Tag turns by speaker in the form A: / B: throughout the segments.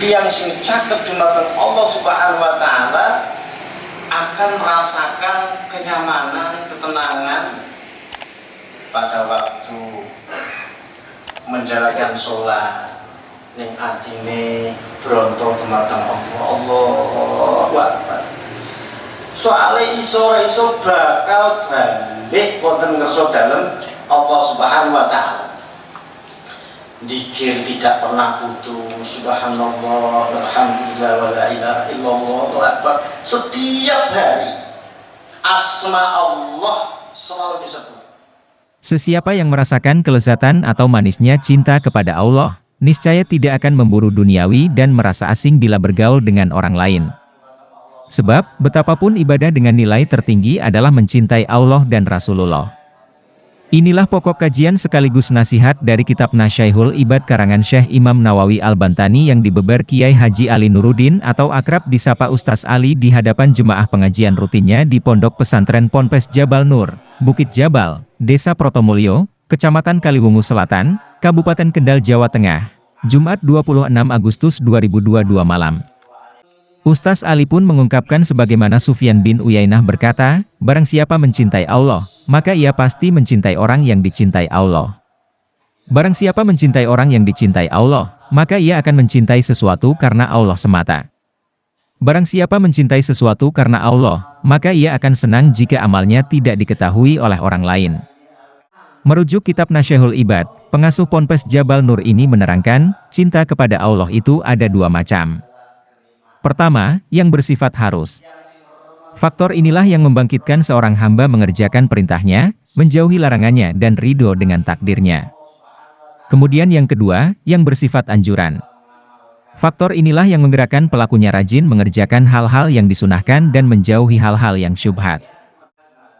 A: tiyang sing caket dumateng Allah Subhanahu wa taala akan merasakan kenyamanan, ketenangan pada waktu menjalankan sholat ning atine bronto dumateng Allah. Allahu Akbar. Soale iso bakal balik wonten ngersa dalem Allah Subhanahu wa taala. Zikir tidak pernah putus, subhanallah, alhamdulillah, wa la ilaha illallah, Allahu akbar. Setiap hari asma Allah selalu disebut.
B: Sesiapa yang merasakan kelezatan atau manisnya cinta kepada Allah, niscaya tidak akan memburu duniawi dan merasa asing bila bergaul dengan orang lain. Sebab, betapapun ibadah dengan nilai tertinggi adalah mencintai Allah dan Rasulullah. Inilah pokok kajian sekaligus nasihat dari kitab Nasyaihul Ibad karangan Syekh Imam Nawawi Al-Bantani yang dibeber Kiai Haji Ali Nuruddin atau akrab disapa Ustaz Ali di hadapan jemaah pengajian rutinnya di Pondok Pesantren Ponpes Jabal Nur, Bukit Jabal, Desa Protomulyo, Kecamatan Kaliwungu Selatan, Kabupaten Kendal, Jawa Tengah, Jumat 26 Agustus 2022 malam. Ustaz Ali pun mengungkapkan sebagaimana Sufyan bin Uyainah berkata, barang siapa mencintai Allah, maka ia pasti mencintai orang yang dicintai Allah. Barang siapa mencintai orang yang dicintai Allah, maka ia akan mencintai sesuatu karena Allah semata. Barang siapa mencintai sesuatu karena Allah, maka ia akan senang jika amalnya tidak diketahui oleh orang lain. Merujuk kitab Nasyaihul Ibad, pengasuh Ponpes Jabal Nur ini menerangkan, cinta kepada Allah itu ada dua macam. Pertama, yang bersifat harus. Faktor inilah yang membangkitkan seorang hamba mengerjakan perintahnya, menjauhi larangannya dan ridho dengan takdirnya. Kemudian yang kedua, yang bersifat anjuran. Faktor inilah yang menggerakkan pelakunya rajin mengerjakan hal-hal yang disunahkan dan menjauhi hal-hal yang syubhat.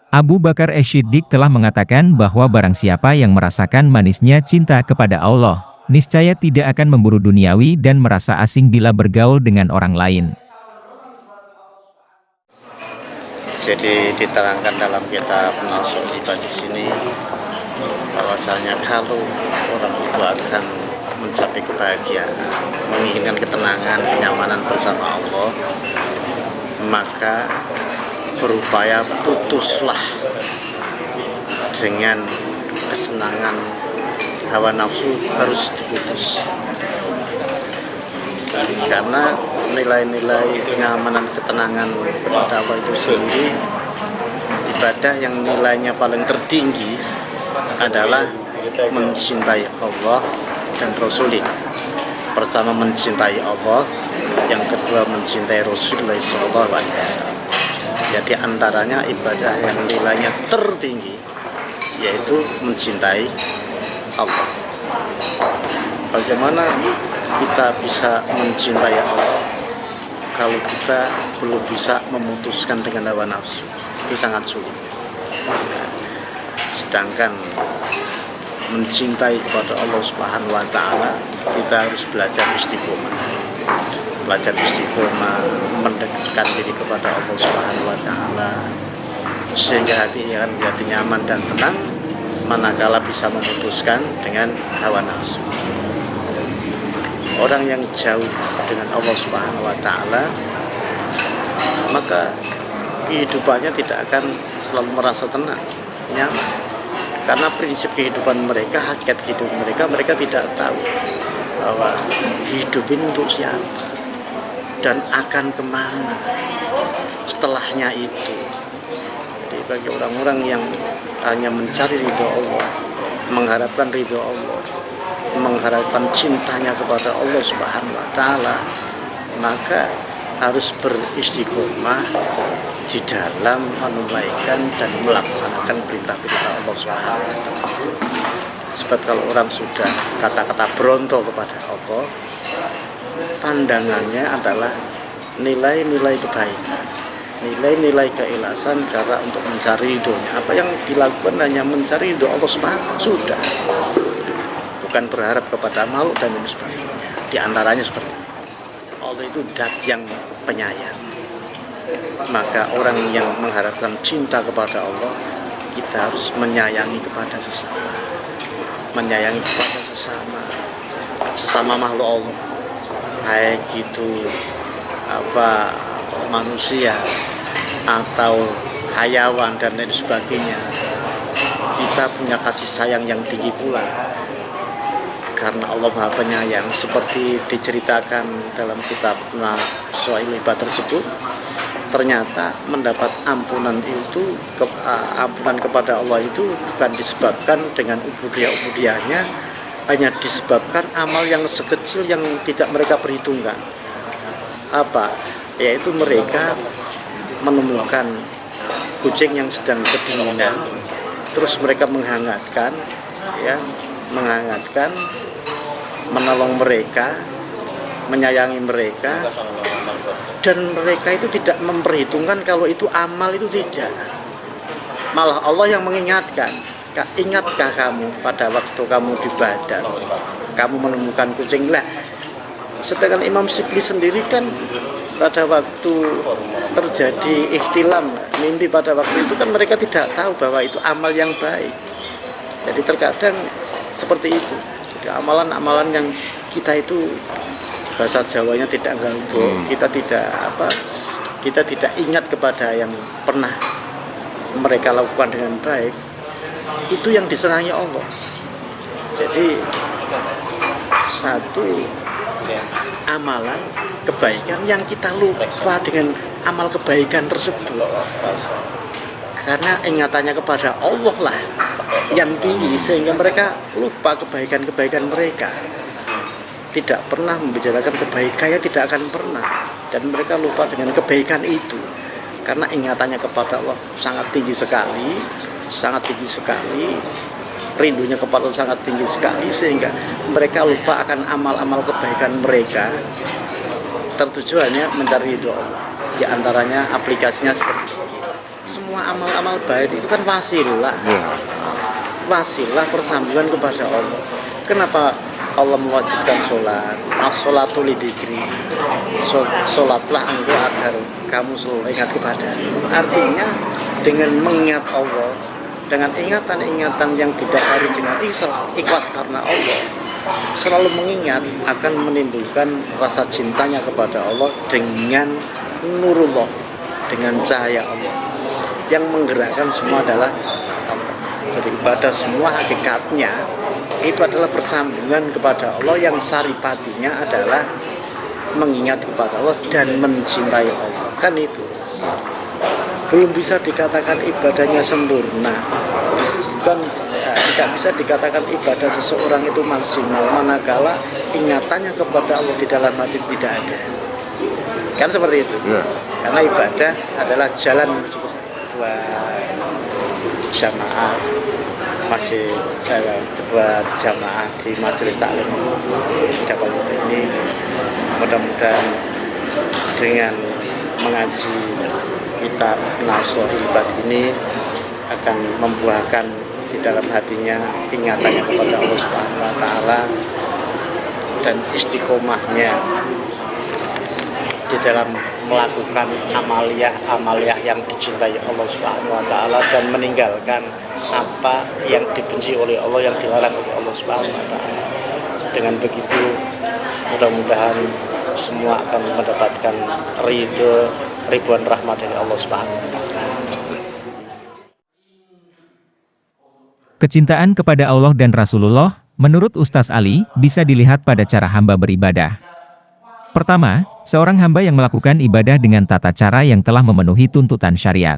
B: Abu Bakar Ash-Shiddiq telah mengatakan bahwa barang siapa yang merasakan manisnya cinta kepada Allah, niscaya tidak akan memburu duniawi dan merasa asing bila bergaul dengan orang lain.
C: Jadi diterangkan dalam kitab Nasyaihul Ibad di sini bahwasanya kalau orang itu akan mencapai kebahagiaan, menginginkan ketenangan, kenyamanan bersama Allah, maka berupaya putuslah dengan kesenangan hawa nafsu, harus diputus. Karena nilai-nilai kenyamanan, ketenangan kepada Allah itu sendiri, ibadah yang nilainya paling tertinggi adalah mencintai Allah dan Rasulnya. Pertama mencintai Allah, yang kedua mencintai Rasulullah SAW. Jadi antaranya ibadah yang nilainya tertinggi yaitu mencintai Allah. Bagaimana kita bisa mencintai Allah kalau kita belum bisa memutuskan dengan hawa nafsu? Itu sangat sulit. Sedangkan mencintai kepada Allah Subhanahu wa taala, kita harus belajar istiqomah. Belajar istiqomah, mendekatkan diri kepada Allah Subhanahu wa taala sehingga hati akan menjadi nyaman dan tenang manakala bisa memutuskan dengan hawa nafsu. Orang yang jauh dengan Allah Subhanahu wa taala, maka kehidupannya tidak akan selalu merasa tenang, nyaman. Karena prinsip kehidupan mereka, hakikat kehidupan mereka, mereka tidak tahu bahwa hidup ini untuk siapa dan akan kemana setelahnya itu. Jadi bagi orang-orang yang hanya mencari ridho Allah, mengharapkan ridho Allah, mengharapkan cintanya kepada Allah Subhanahu wa taala, maka harus beristiqomah di dalam menunaikan dan melaksanakan perintah-perintah Allah Subhanahu wa taala. Sebab kalau orang sudah kata-kata beronto kepada Allah, pandangannya adalah nilai-nilai kebaikan, nilai-nilai keikhlasan cara untuk mencari ridhonya. Apa yang dilakukan hanya mencari ridho Allah Subhanahu, sudah, bukan berharap kepada makhluk dan sebagainya. Di antaranya seperti itu. Allah itu zat yang penyayang. Maka orang yang mengharapkan cinta kepada Allah, kita harus menyayangi kepada sesama, menyayangi kepada sesama makhluk Allah. baik itu manusia atau hayawan dan lain sebagainya, kita punya kasih sayang yang tinggi pula. Karena Allah Maha Penyayang, seperti diceritakan dalam kitab Nasuhail Ibad tersebut, ternyata mendapat ampunan itu, ampunan kepada Allah itu bukan disebabkan dengan ubudiyah-ubudiyahnya, hanya disebabkan amal yang sekecil yang tidak mereka perhitungkan. Yaitu mereka menemukan kucing yang sedang kedinginan, terus mereka menghangatkan, menolong mereka, menyayangi mereka, dan mereka itu tidak memperhitungkan kalau itu amal, itu tidak. Malah Allah yang mengingatkan, ingatkah kamu pada waktu kamu di Badar, kamu menemukan kucing lah. Sedangkan Imam Syibli sendiri kan pada waktu terjadi ikhtilam, mimpi pada waktu itu kan mereka tidak tahu bahwa itu amal yang baik. Jadi terkadang seperti itu. Jadi amalan-amalan yang kita itu bahasa Jawanya tidak galbo, kita tidak ingat kepada yang pernah mereka lakukan dengan baik, itu yang disenangi Allah. Jadi satu amalan kebaikan yang kita lupa dengan amal kebaikan tersebut, karena ingatannya kepada Allah lah yang tinggi, sehingga mereka lupa kebaikan-kebaikan mereka, tidak pernah membicarakan kebaikannya, tidak akan pernah, dan mereka lupa dengan kebaikan itu karena ingatannya kepada Allah sangat tinggi sekali, rindunya kepada Allah sangat tinggi sekali, sehingga mereka lupa akan amal-amal kebaikan mereka, tertujuannya mencari ridho Allah. Di antaranya aplikasinya seperti ini. Semua amal-amal baik itu kan wasilah persambungan kepada Allah. Kenapa Allah mewajibkan sholat? As-sholatu lidzikri, sholatlah engkau agar kamu selalu ingat kepada. Artinya dengan mengingat Allah, dengan ingatan-ingatan yang didasari dengan ikhlas karena Allah, selalu mengingat akan menimbulkan rasa cintanya kepada Allah dengan nurullah, dengan cahaya Allah. Yang menggerakkan semua adalah Allah. Jadi ibadah semua hakikatnya itu adalah persambungan kepada Allah, yang saripatinya adalah mengingat kepada Allah dan mencintai Allah. Kan itu belum bisa dikatakan ibadahnya sempurna, tidak bisa dikatakan ibadah seseorang itu maksimal manakala ingatannya kepada Allah di dalam hati tidak ada. Kan seperti itu. Karena ibadah adalah jalan menuju ke sana. Jamaah masih buat jamaah di majelis taklim Jabal ini, mudah-mudahan dengan mengaji kitab Nasuhail Ibad ini akan membuahkan di dalam hatinya ingatannya kepada Allah Subhanahu wa taala, dan istiqomahnya di dalam melakukan amaliyah yang dicintai Allah Subhanahu wa taala, dan meninggalkan apa yang dibenci oleh Allah, yang dilarang oleh Allah Subhanahu wa taala. Dengan begitu mudah-mudahan semua akan mendapatkan ribuan rahmat dari Allah Subhanahu wa taala.
B: Kecintaan kepada Allah dan Rasulullah, menurut Ustaz Ali, bisa dilihat pada cara hamba beribadah. Pertama, seorang hamba yang melakukan ibadah dengan tata cara yang telah memenuhi tuntutan syariat,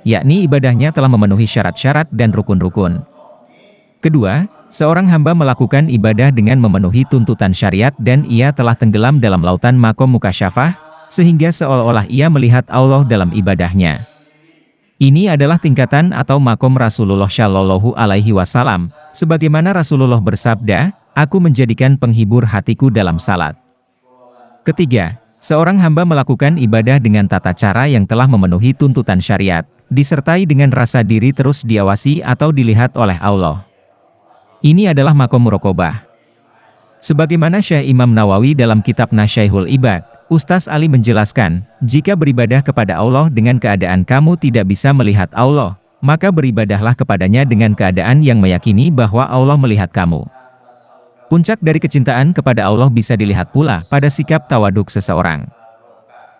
B: yakni ibadahnya telah memenuhi syarat-syarat dan rukun-rukun. Kedua, seorang hamba melakukan ibadah dengan memenuhi tuntutan syariat dan ia telah tenggelam dalam lautan makom mukasyafah, sehingga seolah-olah ia melihat Allah dalam ibadahnya. Ini adalah tingkatan atau makom Rasulullah Shallallahu Alaihi Wasallam, sebagaimana Rasulullah bersabda, "Aku menjadikan penghibur hatiku dalam salat." Ketiga, seorang hamba melakukan ibadah dengan tata cara yang telah memenuhi tuntutan syariat, disertai dengan rasa diri terus diawasi atau dilihat oleh Allah. Ini adalah makom muraqabah. Sebagaimana Syekh Imam Nawawi dalam kitab Nasuhail Ibad, Ustaz Ali menjelaskan, jika beribadah kepada Allah dengan keadaan kamu tidak bisa melihat Allah, maka beribadahlah kepadanya dengan keadaan yang meyakini bahwa Allah melihat kamu. Puncak dari kecintaan kepada Allah bisa dilihat pula pada sikap tawaduk seseorang.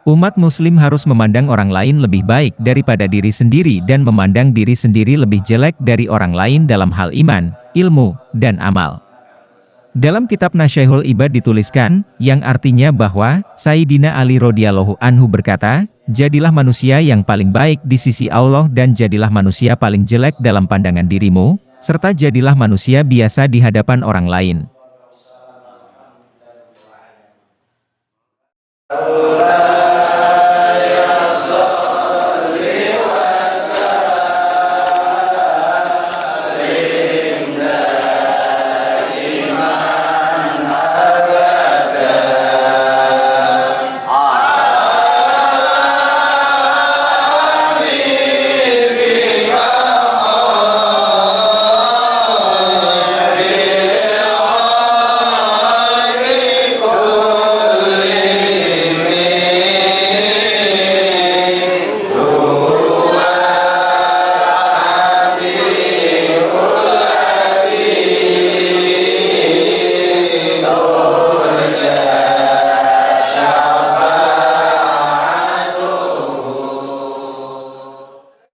B: Umat muslim harus memandang orang lain lebih baik daripada diri sendiri dan memandang diri sendiri lebih jelek dari orang lain dalam hal iman, ilmu, dan amal. Dalam kitab Nasyaihul Ibad dituliskan, yang artinya bahwa, Sayyidina Ali radhiyallahu anhu berkata, jadilah manusia yang paling baik di sisi Allah dan jadilah manusia paling jelek dalam pandangan dirimu, serta jadilah manusia biasa di hadapan orang lain.